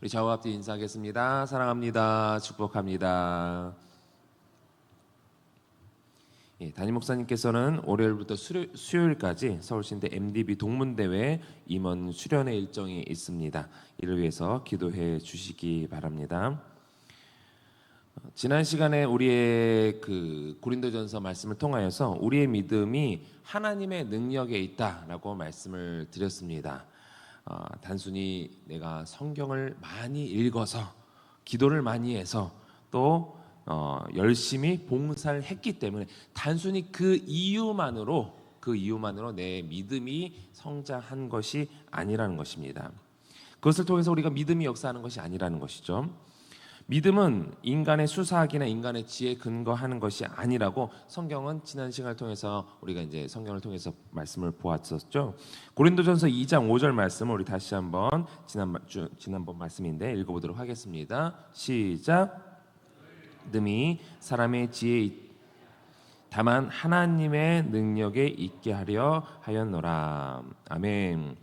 우리 좌우 앞뒤 인사하겠습니다. 사랑합니다. 축복합니다. 담임 목사님께서는 월요일부터 수요일까지 서울신대 MDB 동문대회 임원 수련회 일정이 있습니다. 이를 위해서 기도해 주시기 바랍니다. 지난 시간에 우리의 고린도전서 말씀을 통하여서 우리의 믿음이 하나님의 능력에 있다라고 말씀을 드렸습니다. 단순히 내가 성경을 많이 읽어서 기도를 많이 해서 또 열심히 봉사를 했기 때문에 단순히 그 이유만으로 내 믿음이 성장한 것이 아니라는 것입니다. 그것을 통해서 우리가 믿음이 역사하는 것이 아니라는 것이죠. 믿음은 인간의 수사학이나 인간의 지혜에 근거하는 것이 아니라고 성경은 지난 시간을 통해서 우리가 이제 성경을 통해서 말씀을 보았었죠. 고린도전서 2장 5절 말씀을 우리 다시 한번 지난번 말씀인데 읽어보도록 하겠습니다. 시작. 믿음이 사람의 지혜에 다만 하나님의 능력에 있게 하려 하였노라. 아멘.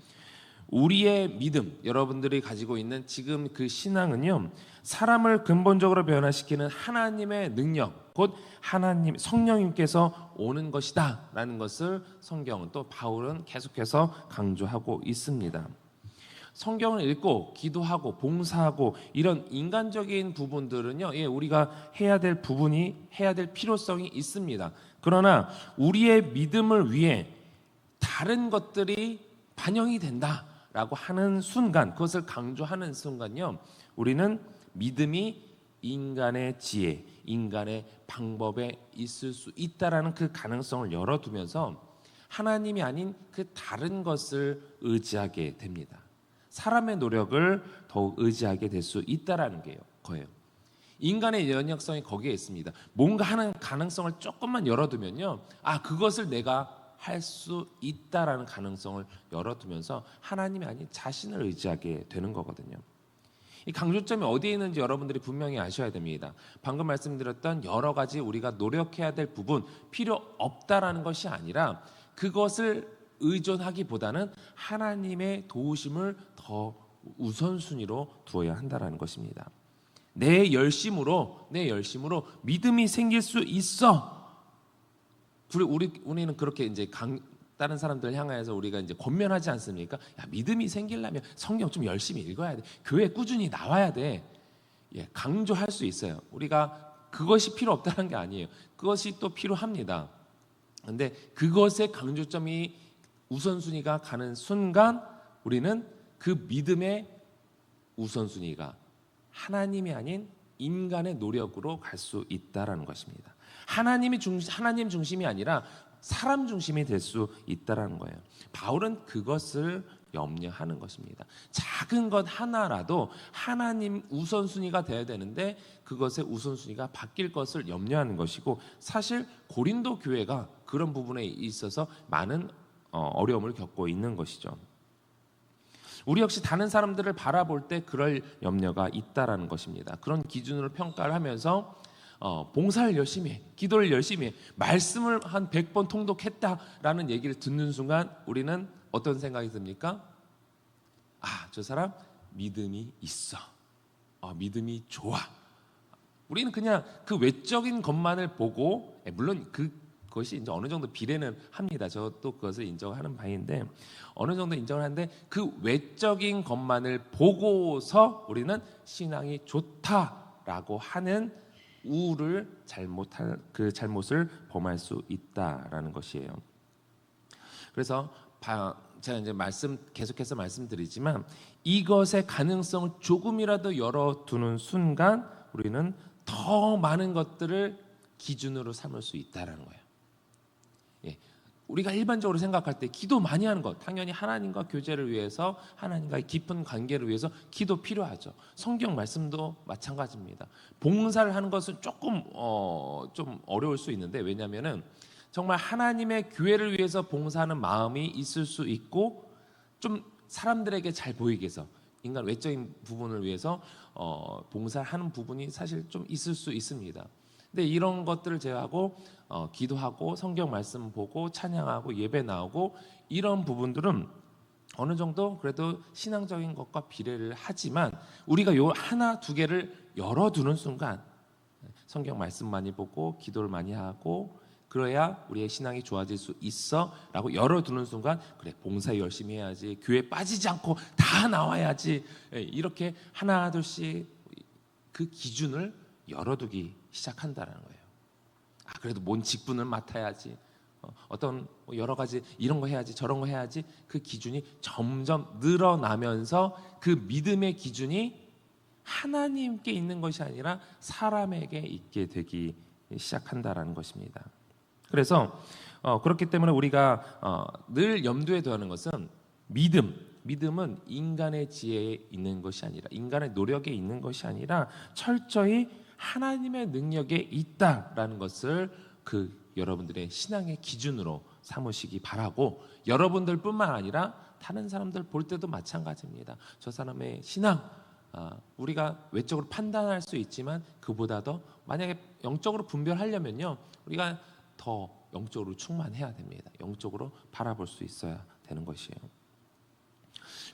우리의 믿음, 여러분들이 가지고 있는 지금 그 신앙은요, 사람을 근본적으로 변화시키는 하나님의 능력, 곧 하나님 성령님께서 오는 것이다 라는 것을 성경은 또 바울은 계속해서 강조하고 있습니다. 성경을 읽고 기도하고 봉사하고 이런 인간적인 부분들은요, 우리가 해야 될 필요성이 있습니다. 그러나 우리의 믿음을 위해 다른 것들이 반영이 된다라고 하는 순간, 그것을 강조하는 순간요, 우리는 믿음이 인간의 지혜, 인간의 방법에 있을 수 있다라는 그 가능성을 열어두면서 하나님이 아닌 그 다른 것을 의지하게 됩니다. 사람의 노력을 더욱 의지하게 될 수 있다라는 거예요. 인간의 연약성이 거기에 있습니다. 뭔가 하는 가능성을 조금만 열어두면요, 그것을 내가 할 수 있다라는 가능성을 열어두면서 하나님이 아닌 자신을 의지하게 되는 거거든요. 이 강조점이 어디에 있는지 여러분들이 분명히 아셔야 됩니다. 방금 말씀드렸던 여러 가지 우리가 노력해야 될 부분 필요 없다라는 것이 아니라 그것을 의존하기보다는 하나님의 도우심을 더 우선순위로 두어야 한다라는 것입니다. 내 열심으로 믿음이 생길 수 있어. 우리는 그렇게 이제 다른 사람들 향하여서 우리가 이제 권면하지 않습니까? 믿음이 생기려면 성경 좀 열심히 읽어야 돼. 교회 꾸준히 나와야 돼. 강조할 수 있어요. 우리가 그것이 필요 없다는 게 아니에요. 그것이 또 필요합니다. 그런데 그것의 강조점이 우선순위가 가는 순간 우리는 그 믿음의 우선순위가 하나님이 아닌 인간의 노력으로 갈 수 있다라는 것입니다. 하나님 중심이 아니라 사람 중심이 될 수 있다라는 거예요. 바울은 그것을 염려하는 것입니다. 작은 것 하나라도 하나님 우선순위가 되어야 되는데 그것의 우선순위가 바뀔 것을 염려하는 것이고, 사실 고린도 교회가 그런 부분에 있어서 많은 어려움을 겪고 있는 것이죠. 우리 역시 다른 사람들을 바라볼 때 그럴 염려가 있다라는 것입니다. 그런 기준으로 평가를 하면서 봉사를 열심히 해, 기도를 열심히 해, 말씀을 한 100번 통독했다라는 얘기를 듣는 순간 우리는 어떤 생각이 듭니까? 저 사람 믿음이 있어, 믿음이 좋아. 우리는 그냥 그 외적인 것만을 보고, 물론 그것이 이제 어느 정도 비례는 합니다. 저도 그것을 인정하는 바인데, 어느 정도 인정을 하는데 그 외적인 것만을 보고서 우리는 신앙이 좋다라고 하는 그 잘못을 범할 수 있다라는 것이에요. 그래서 제가 이제 계속해서 말씀드리지만 이것의 가능성을 조금이라도 열어두는 순간 우리는 더 많은 것들을 기준으로 삼을 수 있다라는 거예요. 우리가 일반적으로 생각할 때 기도 많이 하는 것, 당연히 하나님과 교제를 위해서, 하나님과의 깊은 관계를 위해서 기도 필요하죠. 성경 말씀도 마찬가지입니다. 봉사를 하는 것은 조금 좀 어려울 수 있는데, 왜냐하면은 정말 하나님의 교회를 위해서 봉사하는 마음이 있을 수 있고, 좀 사람들에게 잘 보이기 위해서, 인간 외적인 부분을 위해서 봉사하는 부분이 사실 좀 있을 수 있습니다. 근데 이런 것들을 제외하고 기도하고 성경 말씀 보고 찬양하고 예배 나오고 이런 부분들은 어느 정도 그래도 신앙적인 것과 비례를 하지만 우리가 요 하나 두 개를 열어두는 순간 성경 말씀 많이 보고 기도를 많이 하고 그래야 우리의 신앙이 좋아질 수 있어 라고 열어두는 순간 그래 봉사 열심히 해야지 교회 빠지지 않고 다 나와야지 이렇게 하나 둘씩 그 기준을 열어두기 시작한다는 거예요. 그래도 뭔 직분을 맡아야지 어떤 여러 가지 이런 거 해야지 저런 거 해야지 그 기준이 점점 늘어나면서 그 믿음의 기준이 하나님께 있는 것이 아니라 사람에게 있게 되기 시작한다라는 것입니다. 그래서 그렇기 때문에 우리가 늘 염두에 둬야 하는 것은 믿음은 인간의 지혜에 있는 것이 아니라 인간의 노력에 있는 것이 아니라 철저히 하나님의 능력에 있다라는 것을 여러분들의 신앙의 기준으로 삼으시기 바라고 여러분들뿐만 아니라 다른 사람들 볼 때도 마찬가지입니다. 저 사람의 신앙 우리가 외적으로 판단할 수 있지만 그보다도 만약에 영적으로 분별하려면요 우리가 더 영적으로 충만해야 됩니다. 영적으로 바라볼 수 있어야 되는 것이에요.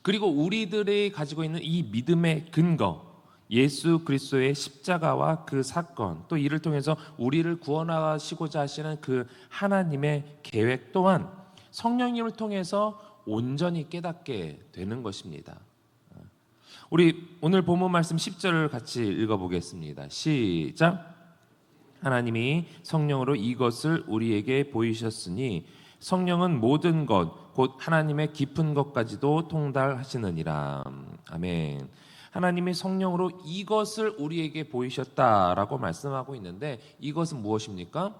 그리고 우리들이 가지고 있는 이 믿음의 근거 예수 그리스도의 십자가와 그 사건 또 이를 통해서 우리를 구원하시고자 하시는 그 하나님의 계획 또한 성령님을 통해서 온전히 깨닫게 되는 것입니다. 우리 오늘 본문 말씀 10절을 같이 읽어보겠습니다. 시작. 하나님이 성령으로 이것을 우리에게 보이셨으니 성령은 모든 것 곧 하나님의 깊은 것까지도 통달하시느니라. 아멘. 하나님이 성령으로 이것을 우리에게 보이셨다라고 말씀하고 있는데 이것은 무엇입니까?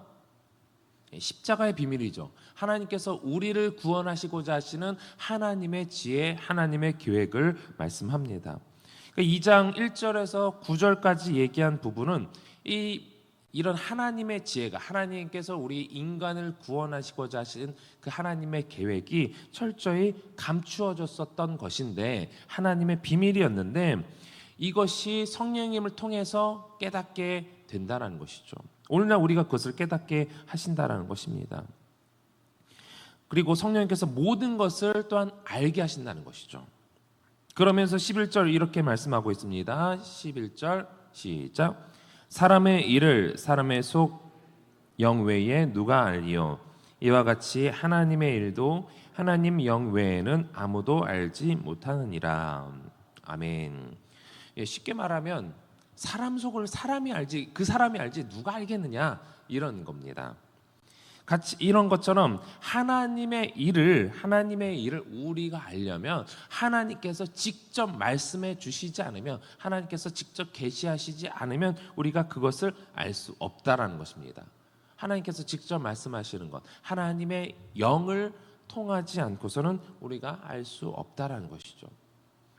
십자가의 비밀이죠. 하나님께서 우리를 구원하시고자 하시는 하나님의 지혜, 하나님의 계획을 말씀합니다. 2장 1절에서 9절까지 얘기한 부분은 이런 하나님의 지혜가 하나님께서 우리 인간을 구원하시고자 하시는 그 하나님의 계획이 철저히 감추어졌었던 것인데 하나님의 비밀이었는데 이것이 성령님을 통해서 깨닫게 된다는 것이죠. 오늘날 우리가 그것을 깨닫게 하신다는 것입니다. 그리고 성령님께서 모든 것을 또한 알게 하신다는 것이죠. 그러면서 11절 이렇게 말씀하고 있습니다. 11절 시작. 사람의 일을 사람의 속 영 외에 누가 알리요? 이와 같이 하나님의 일도 하나님 영 외에는 아무도 알지 못하느니라. 아멘. 쉽게 말하면 사람 속을 사람이 알지 그 사람이 알지 누가 알겠느냐 이런 겁니다. 같이 이런 것처럼 하나님의 일을 우리가 알려면 하나님께서 직접 말씀해 주시지 않으면 하나님께서 직접 계시하시지 않으면 우리가 그것을 알 수 없다라는 것입니다. 하나님께서 직접 말씀하시는 것 하나님의 영을 통하지 않고서는 우리가 알 수 없다라는 것이죠.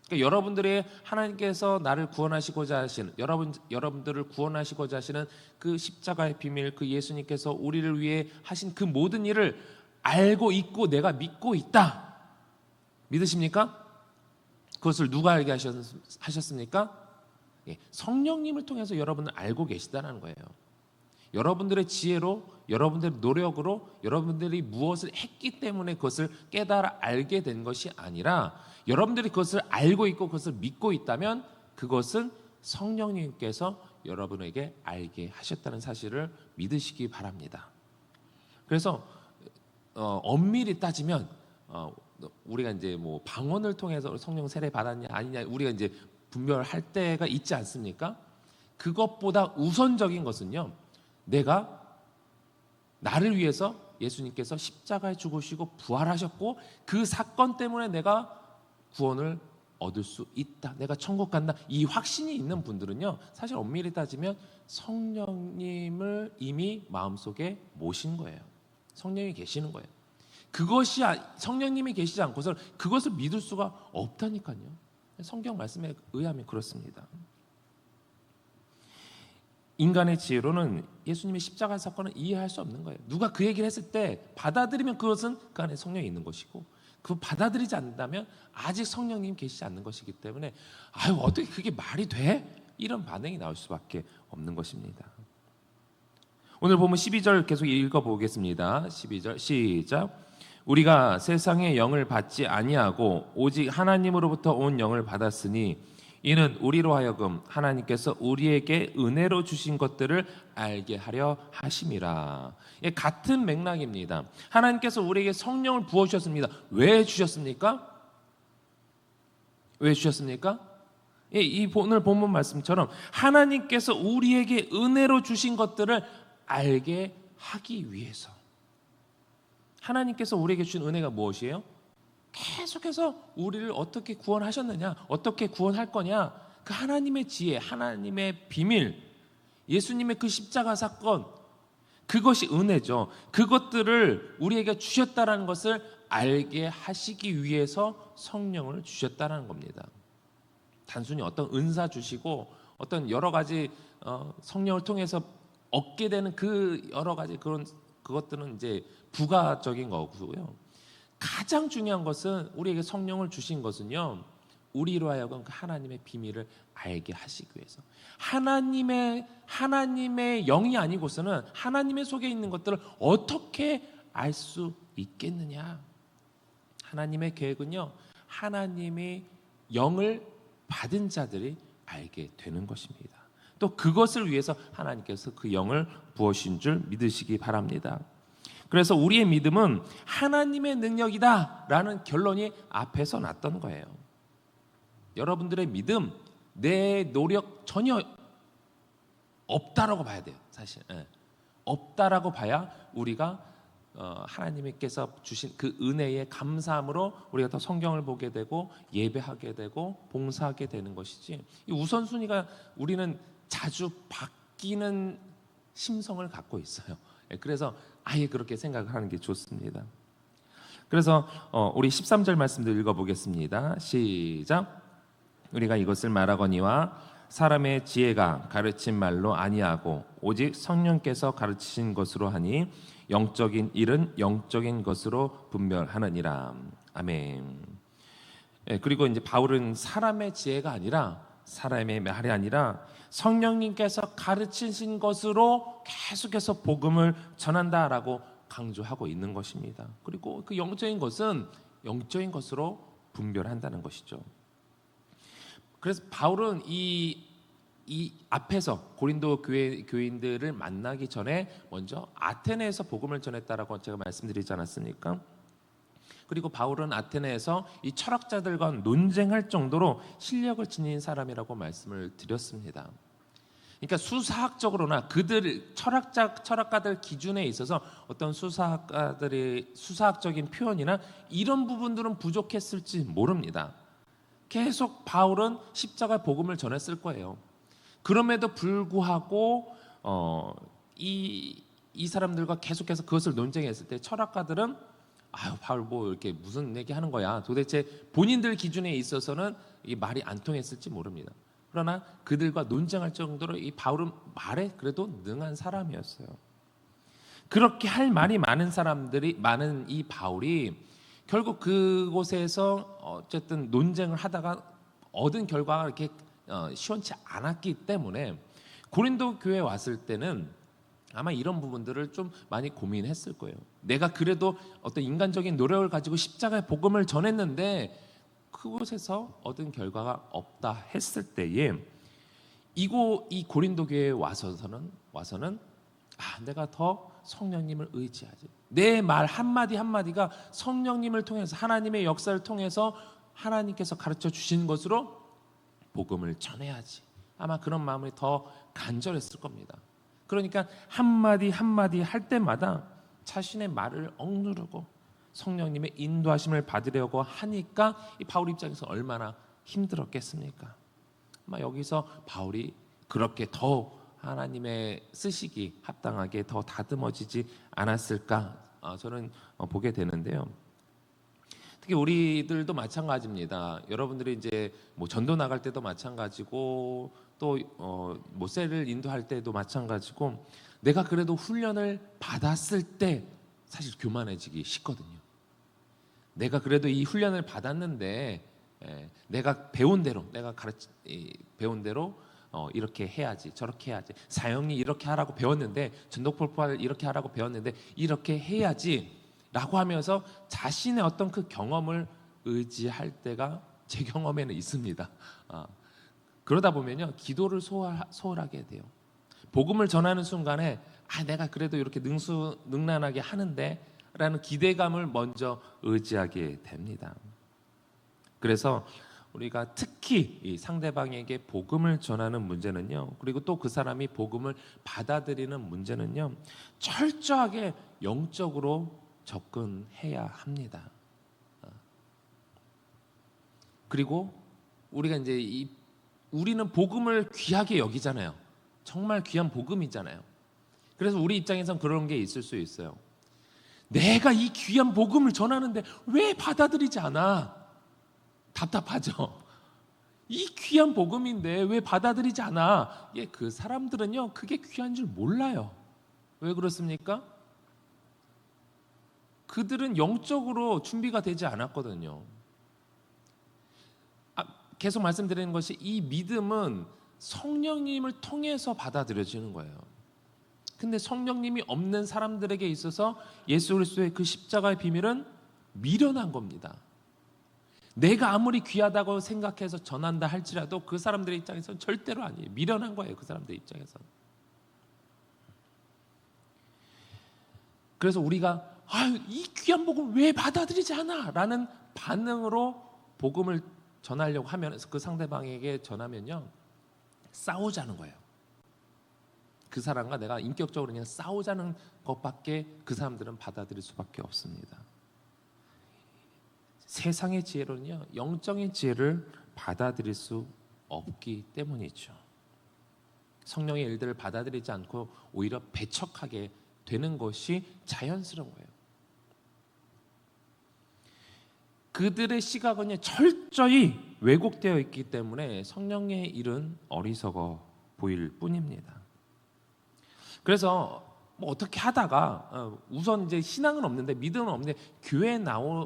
그러니까 여러분들의 하나님께서 나를 구원하시고자 하시는 여러분들을 구원하시고자 하시는 그 십자가의 비밀 그 예수님께서 우리를 위해 하신 그 모든 일을 알고 있고 내가 믿고 있다. 믿으십니까? 그것을 누가 알게 하셨습니까? 성령님을 통해서 여러분을 알고 계시다는 거예요. 여러분들의 지혜로 여러분들의 노력으로 여러분들이 무엇을 했기 때문에 그것을 깨달아 알게 된 것이 아니라 여러분들이 그것을 알고 있고 그것을 믿고 있다면 그것은 성령님께서 여러분에게 알게 하셨다는 사실을 믿으시기 바랍니다. 그래서 엄밀히 따지면 우리가 이제 뭐 방언을 통해서 성령 세례 받았냐 아니냐 우리가 이제 분별할 때가 있지 않습니까? 그것보다 우선적인 것은요. 내가 나를 위해서 예수님께서 십자가에 죽으시고 부활하셨고 그 사건 때문에 내가 구원을 얻을 수 있다. 내가 천국 간다. 이 확신이 있는 분들은요. 사실 엄밀히 따지면 성령님을 이미 마음속에 모신 거예요. 성령이 계시는 거예요. 그것이 성령님이 계시지 않고서 그것을 믿을 수가 없다니까요. 성경 말씀에 의하면 그렇습니다. 인간의 지혜로는 예수님의 십자가 사건을 이해할 수 없는 거예요. 누가 그 얘기를 했을 때 받아들이면 그것은 그 안에 성령이 있는 것이고 그거 받아들이지 않는다면 아직 성령님 계시지 않는 것이기 때문에 아유 어떻게 그게 말이 돼? 이런 반응이 나올 수밖에 없는 것입니다. 오늘 보면 12절 계속 읽어보겠습니다. 12절 시작. 우리가 세상의 영을 받지 아니하고 오직 하나님으로부터 온 영을 받았으니 이는 우리로 하여금 하나님께서 우리에게 은혜로 주신 것들을 알게 하려 하심이라. 같은 맥락입니다. 하나님께서 우리에게 성령을 부어주셨습니다. 왜 주셨습니까? 왜 주셨습니까? 이 오늘 본문 말씀처럼 하나님께서 우리에게 은혜로 주신 것들을 알게 하기 위해서. 하나님께서 우리에게 주신 은혜가 무엇이에요? 계속해서 우리를 어떻게 구원하셨느냐, 어떻게 구원할 거냐, 그 하나님의 지혜, 하나님의 비밀, 예수님의 그 십자가 사건, 그것이 은혜죠. 그것들을 우리에게 주셨다라는 것을 알게 하시기 위해서 성령을 주셨다라는 겁니다. 단순히 어떤 은사 주시고 어떤 여러 가지 성령을 통해서 얻게 되는 그 여러 가지 그것들은 이제 부가적인 거고요. 가장 중요한 것은 우리에게 성령을 주신 것은요, 우리로 하여금 그 하나님의 비밀을 알게 하시기 위해서. 하나님의 영이 아니고서는 하나님의 속에 있는 것들을 어떻게 알 수 있겠느냐? 하나님의 계획은요, 하나님의 영을 받은 자들이 알게 되는 것입니다. 또 그것을 위해서 하나님께서 그 영을 부으신 줄 믿으시기 바랍니다. 그래서 우리의 믿음은 하나님의 능력이다라는 결론이 앞에서 났던 거예요. 여러분들의 믿음, 내 노력 전혀 없다라고 봐야 돼요. 사실 없다라고 봐야 우리가 하나님께서 주신 그 은혜의 감사함으로 우리가 더 성경을 보게 되고 예배하게 되고 봉사하게 되는 것이지, 이 우선순위가 우리는 자주 바뀌는 심성을 갖고 있어요. 그래서 아예 그렇게 생각하는 게 좋습니다. 그래서 우리 13절 말씀도 읽어보겠습니다. 시작. 우리가 이것을 말하거니와 사람의 지혜가 가르친 말로 아니하고 오직 성령께서 가르치신 것으로 하니 영적인 일은 영적인 것으로 분별하느니라. 아멘. 그리고 이제 바울은 사람의 지혜가 아니라, 사람의 말이 아니라 성령님께서 가르치신 것으로 계속해서 복음을 전한다라고 강조하고 있는 것입니다. 그리고 그 영적인 것은 영적인 것으로 분별한다는 것이죠. 그래서 바울은 이 앞에서 고린도 교인들을 만나기 전에 먼저 아테네에서 복음을 전했다라고 제가 말씀드리지 않았습니까? 그리고 바울은 아테네에서 이 철학자들과 논쟁할 정도로 실력을 지닌 사람이라고 말씀을 드렸습니다. 그러니까 수사학적으로나 그들 철학가들 기준에 있어서 어떤 수사학가들의 수사학적인 표현이나 이런 부분들은 부족했을지 모릅니다. 계속 바울은 십자가 복음을 전했을 거예요. 그럼에도 불구하고 이 사람들과 계속해서 그것을 논쟁했을 때 철학가들은 바울 뭐 이렇게 무슨 얘기하는 거야? 도대체 본인들 기준에 있어서는 이 말이 안 통했을지 모릅니다. 그러나 그들과 논쟁할 정도로 이 바울은 말에 그래도 능한 사람이었어요. 그렇게 할 말이 많은 이 바울이 결국 그곳에서 어쨌든 논쟁을 하다가 얻은 결과가 이렇게 시원치 않았기 때문에 고린도 교회에 왔을 때는 아마 이런 부분들을 좀 많이 고민했을 거예요. 내가 그래도 어떤 인간적인 노력을 가지고 십자가의 복음을 전했는데 그곳에서 얻은 결과가 없다 했을 때에 이 고린도 교회에 와서는 내가 더 성령님을 의지하지. 내 말 한마디 한마디가 성령님을 통해서 하나님의 역사를 통해서 하나님께서 가르쳐 주신 것으로 복음을 전해야지. 아마 그런 마음이 더 간절했을 겁니다. 그러니까 한마디 한마디 할 때마다 자신의 말을 억누르고 성령님의 인도하심을 받으려고 하니까 이 바울 입장에서 얼마나 힘들었겠습니까? 아마 여기서 바울이 그렇게 더 하나님의 쓰시기 합당하게 더 다듬어지지 않았을까 저는 보게 되는데요. 특히 우리들도 마찬가지입니다. 여러분들이 이제 뭐 전도 나갈 때도 마찬가지고 또 모세를 인도할 때도 마찬가지고 내가 그래도 훈련을 받았을 때 사실 교만해지기 쉽거든요. 내가 그래도 이 훈련을 받았는데 내가 배운 대로 이렇게 해야지 저렇게 해야지 사형리 이렇게 하라고 배웠는데 전독폭발 이렇게 하라고 배웠는데 이렇게 해야지 라고 하면서 자신의 어떤 그 경험을 의지할 때가 제 경험에는 있습니다. 그러다 보면요, 기도를 소홀하게 돼요. 복음을 전하는 순간에 내가 그래도 이렇게 능란하게 하는데 라는 기대감을 먼저 의지하게 됩니다. 그래서 우리가 특히 이 상대방에게 복음을 전하는 문제는요, 그리고 또 그 사람이 복음을 받아들이는 문제는요, 철저하게 영적으로 접근해야 합니다. 그리고 우리가 이제 우리는 복음을 귀하게 여기잖아요. 정말 귀한 복음이잖아요. 그래서 우리 입장에선 그런 게 있을 수 있어요. 내가 이 귀한 복음을 전하는데 왜 받아들이지 않아? 답답하죠. 이 귀한 복음인데 왜 받아들이지 않아? 그 사람들은요, 그게 귀한 줄 몰라요. 왜 그렇습니까? 그들은 영적으로 준비가 되지 않았거든요. 계속 말씀드리는 것이, 이 믿음은 성령님을 통해서 받아들여지는 거예요. 근데 성령님이 없는 사람들에게 있어서 예수 그리스도의 그 십자가의 비밀은 미련한 겁니다. 내가 아무리 귀하다고 생각해서 전한다 할지라도 그 사람들의 입장에서는 절대로 아니에요. 미련한 거예요, 그 사람들의 입장에서는. 그래서 우리가 이 귀한 복음 왜 받아들이지 않아? 라는 반응으로 복음을 전하려고 하면, 그 상대방에게 전하면요, 싸우자는 거예요. 그 사람과 내가 인격적으로 그냥 싸우자는 것밖에 그 사람들은 받아들일 수밖에 없습니다. 세상의 지혜로는요, 영적인 지혜를 받아들일 수 없기 때문이죠. 성령의 일들을 받아들이지 않고 오히려 배척하게 되는 것이 자연스러운 거예요. 그들의 시각은 철저히 왜곡되어 있기 때문에 성령의 일은 어리석어 보일 뿐입니다. 그래서 어떻게 하다가 우선 이제 신앙은 없는데, 믿음은 없는데 교회에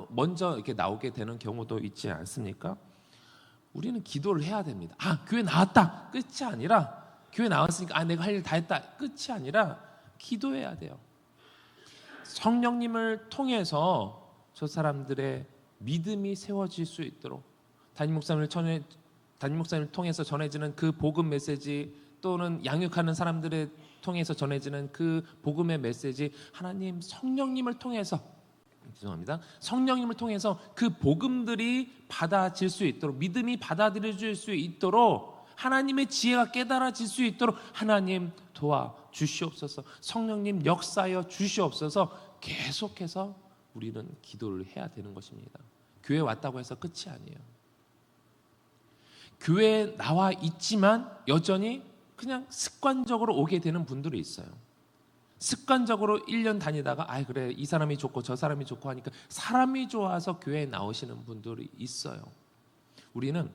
먼저 이렇게 나오게 되는 경우도 있지 않습니까? 우리는 기도를 해야 됩니다. 교회 나왔다 끝이 아니라, 교회 나왔으니까 내가 할 일 다 했다 끝이 아니라 기도해야 돼요. 성령님을 통해서 저 사람들의 믿음이 세워질 수 있도록, 담임 목사님을 통해서 전해지는 그 복음 메시지, 또는 양육하는 사람들을 통해서 전해지는 그 복음의 메시지, 하나님 성령님을 통해서 그 복음들이 받아질 수 있도록, 믿음이 받아들여질 수 있도록, 하나님의 지혜가 깨달아질 수 있도록 하나님 도와주시옵소서, 성령님 역사하여 주시옵소서, 계속해서 우리는 기도를 해야 되는 것입니다. 교회 왔다고 해서 끝이 아니에요. 교회에 나와 있지만 여전히 그냥 습관적으로 오게 되는 분들이 있어요. 습관적으로 1년 다니다가 그래, 이 사람이 좋고 저 사람이 좋고 하니까 사람이 좋아서 교회에 나오시는 분들이 있어요. 우리는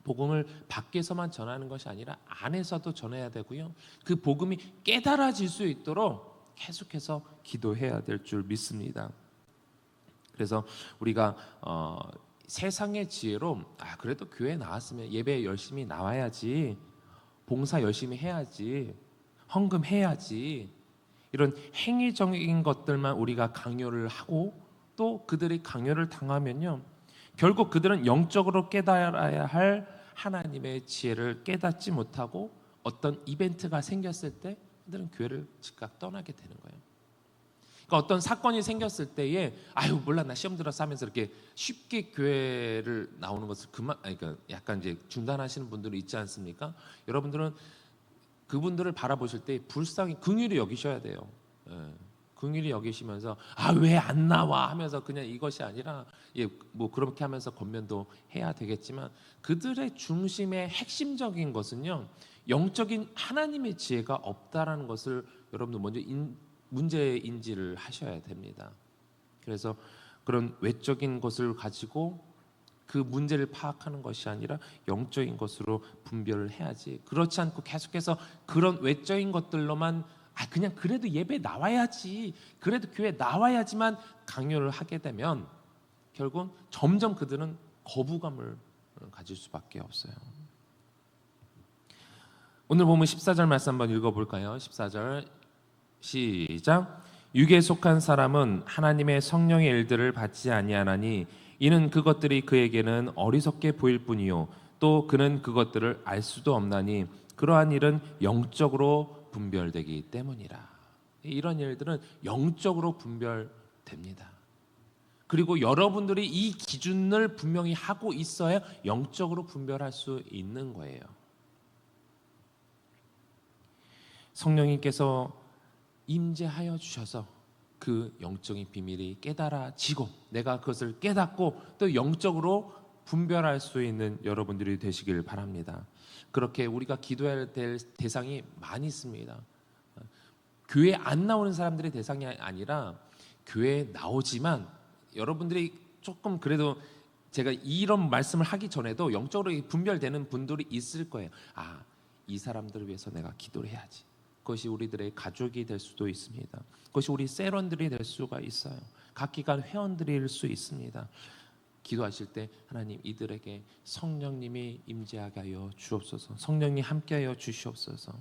복음을 밖에서만 전하는 것이 아니라 안에서도 전해야 되고요, 그 복음이 깨달아질 수 있도록 계속해서 기도해야 될 줄 믿습니다. 그래서 우리가 세상의 지혜로 그래도 교회에 나왔으면 예배에 열심히 나와야지, 봉사 열심히 해야지, 헌금해야지, 이런 행위적인 것들만 우리가 강요를 하고, 또 그들이 강요를 당하면요, 결국 그들은 영적으로 깨달아야 할 하나님의 지혜를 깨닫지 못하고 어떤 이벤트가 생겼을 때 그들은 교회를 즉각 떠나게 되는 거예요. 그러니까 어떤 사건이 생겼을 때에 몰라 나 시험 들어서 하면서 이렇게 쉽게 교회를 나오는 것을 그러니까 약간 이제 중단하시는 분들이 있지 않습니까? 여러분들은 그분들을 바라보실 때 불쌍히 긍휼히 여기셔야 돼요. 긍휼히 여기시면서 왜 안 나와 하면서 그냥 이것이 아니라 그렇게 하면서 권면도 해야 되겠지만, 그들의 중심의 핵심적인 것은요, 영적인 하나님의 지혜가 없다라는 것을 여러분들 먼저 문제 인지를 하셔야 됩니다. 그래서 그런 외적인 것을 가지고 그 문제를 파악하는 것이 아니라 영적인 것으로 분별을 해야지, 그렇지 않고 계속해서 그런 외적인 것들로만 그냥 그래도 예배 나와야지, 그래도 교회 나와야지만 강요를 하게 되면 결국 점점 그들은 거부감을 가질 수밖에 없어요. 오늘 보면 14절 말씀 한번 읽어볼까요? 14절 시작. 육에 속한 사람은 하나님의 성령의 일들을 받지 아니하나니 이는 그것들이 그에게는 어리석게 보일 뿐이요 또 그는 그것들을 알 수도 없나니 그러한 일은 영적으로 분별되기 때문이라. 이런 일들은 영적으로 분별됩니다. 그리고 여러분들이 이 기준을 분명히 하고 있어야 영적으로 분별할 수 있는 거예요. 성령님께서 임재하여 주셔서 그 영적인 비밀이 깨달아지고 내가 그것을 깨닫고 또 영적으로 분별할 수 있는 여러분들이 되시길 바랍니다. 그렇게 우리가 기도해야 될 대상이 많이 있습니다. 교회 안 나오는 사람들의 대상이 아니라 교회에 나오지만 여러분들이 조금 그래도 제가 이런 말씀을 하기 전에도 영적으로 분별되는 분들이 있을 거예요. 이 사람들을 위해서 내가 기도를 해야지. 그것이 우리들의 가족이 될 수도 있습니다. 그것이 우리 세런들이 될 수가 있어요. 각 기관 회원들일 수 있습니다. 기도하실 때 하나님 이들에게 성령님이 임재하게 하여 주옵소서. 성령님 함께하여 주시옵소서.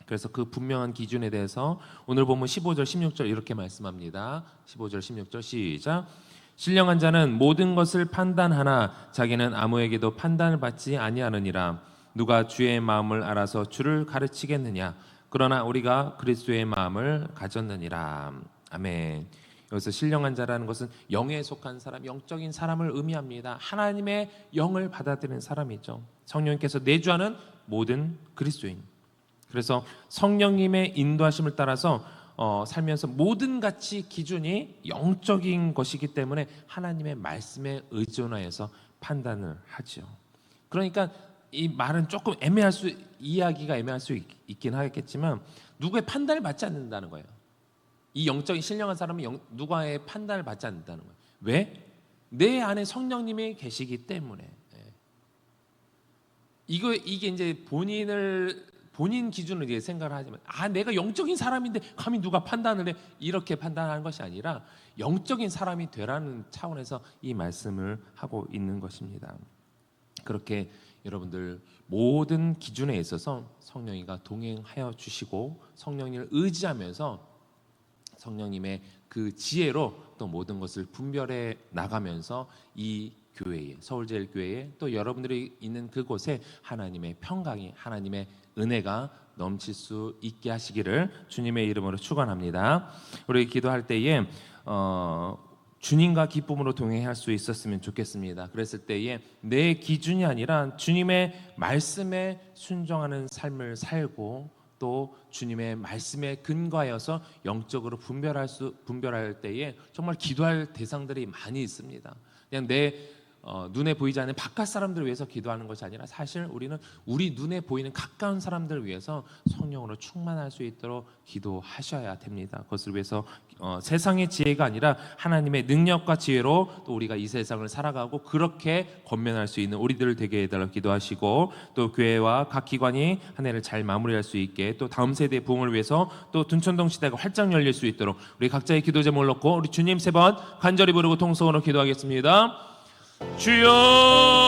그래서 그 분명한 기준에 대해서 오늘 보면 15절 16절 이렇게 말씀합니다. 15절 16절 시작. 신령한 자는 모든 것을 판단하나 자기는 아무에게도 판단을 받지 아니하느니라. 누가 주의 마음을 알아서 주를 가르치겠느냐. 그러나 우리가 그리스도의 마음을 가졌느니라. 아멘. 여기서 신령한 자라는 것은 영에 속한 사람, 영적인 사람을 의미합니다. 하나님의 영을 받아들이는 사람이죠. 성령님께서 내주하는 모든 그리스도인. 그래서 성령님의 인도하심을 따라서 살면서 모든 가치 기준이 영적인 것이기 때문에 하나님의 말씀에 의존하여서 판단을 하죠. 그러니까 이 말은 조금 이해하기가 애매할 수 있긴 하겠지만 누구의 판단을 받지 않는다는 거예요. 이 영적인 신령한 사람은 누구의 판단을 받지 않는다는 거예요. 왜? 내 안에 성령님이 계시기 때문에. 이게 이제 본인 기준으로 이제 생각을 하지만 내가 영적인 사람인데 감히 누가 판단을 해 이렇게 판단하는 것이 아니라 영적인 사람이 되라는 차원에서 이 말씀을 하고 있는 것입니다. 그렇게 여러분들 모든 기준에 있어서 성령이가 동행하여 주시고 성령님을 의지하면서 성령님의 그 지혜로 또 모든 것을 분별해 나가면서 이 교회에 서울제일교회에 또 여러분들이 있는 그곳에 하나님의 평강이 하나님의 은혜가 넘칠 수 있게 하시기를 주님의 이름으로 축원합니다. 우리 기도할 때에 주님과 기쁨으로 동행할 수 있었으면 좋겠습니다. 그랬을 때에 내 기준이 아니라 주님의 말씀에 순종하는 삶을 살고 또 주님의 말씀에 근거하여서 영적으로 분별할 때에 정말 기도할 대상들이 많이 있습니다. 그냥 내 눈에 보이지 않는 바깥 사람들을 위해서 기도하는 것이 아니라 사실 우리는 우리 눈에 보이는 가까운 사람들을 위해서 성령으로 충만할 수 있도록 기도하셔야 됩니다. 그것을 위해서 세상의 지혜가 아니라 하나님의 능력과 지혜로 또 우리가 이 세상을 살아가고 그렇게 권면할 수 있는 우리들 되게 해달라고 기도하시고 또 교회와 각 기관이 한 해를 잘 마무리할 수 있게 또 다음 세대의 부흥을 위해서 또 둔촌동 시대가 활짝 열릴 수 있도록 우리 각자의 기도 제목을 놓고 우리 주님 3번 간절히 부르고 통성으로 기도하겠습니다. 주여